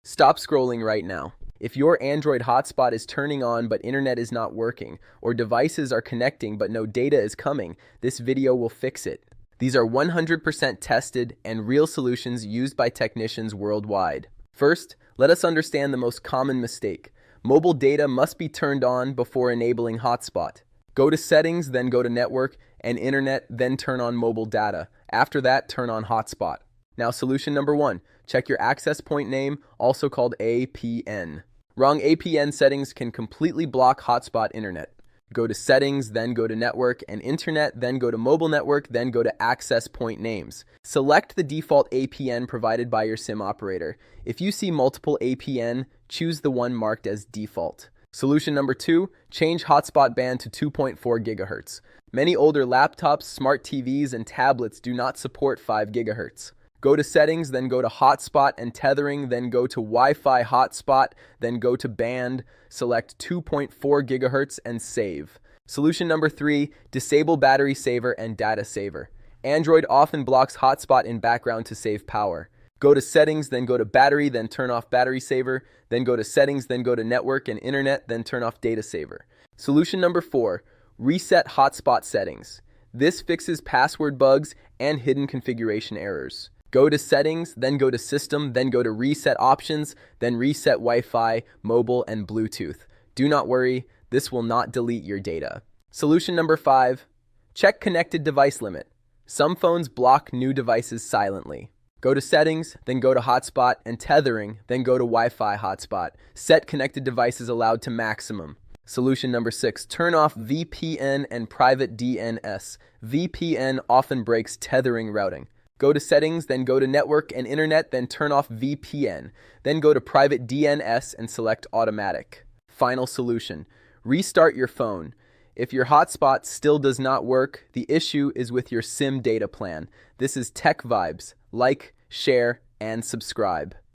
Stop scrolling right now. If your Android hotspot is turning on but internet is not working, or devices are connecting but no data is coming, this video will fix it. These are 100% tested and real solutions used by technicians worldwide. First, let us understand the most common mistake. Mobile data must be turned on before enabling hotspot. Go to settings, then go to network and internet, then turn on mobile data. After that, turn on hotspot. Now, solution number 1, check your access point name, also called APN. Wrong APN settings can completely block hotspot internet. Go to settings, then go to network and internet, then go to mobile network, then go to access point names. Select the default APN provided by your SIM operator. If you see multiple APN, choose the one marked as default. Solution number 2, change hotspot band to 2.4 GHz. Many older laptops, smart TVs, and tablets do not support 5 GHz. Go to settings, then go to hotspot and tethering, then go to Wi-Fi hotspot, then go to band, select 2.4 GHz and save. Solution number 3, disable battery saver and data saver. Android often blocks hotspot in background to save power. Go to settings, then go to battery, then turn off battery saver, then go to settings, then go to network and internet, then turn off data saver. Solution number 4, reset hotspot settings. This fixes password bugs and hidden configuration errors. Go to settings, then go to system, then go to reset options, then reset Wi-Fi, mobile, and Bluetooth. Do not worry, this will not delete your data. Solution number 5, check connected device limit. Some phones block new devices silently. Go to settings, then go to hotspot and tethering, then go to Wi-Fi hotspot. Set connected devices allowed to maximum. Solution number 6, turn off VPN and private DNS. VPN often breaks tethering routing. Go to settings, then go to network and internet, then turn off VPN. Then go to private DNS and select automatic. Final solution, restart your phone. If your hotspot still does not work, the issue is with your SIM data plan. This is Tech Vibes. Like, share, and subscribe.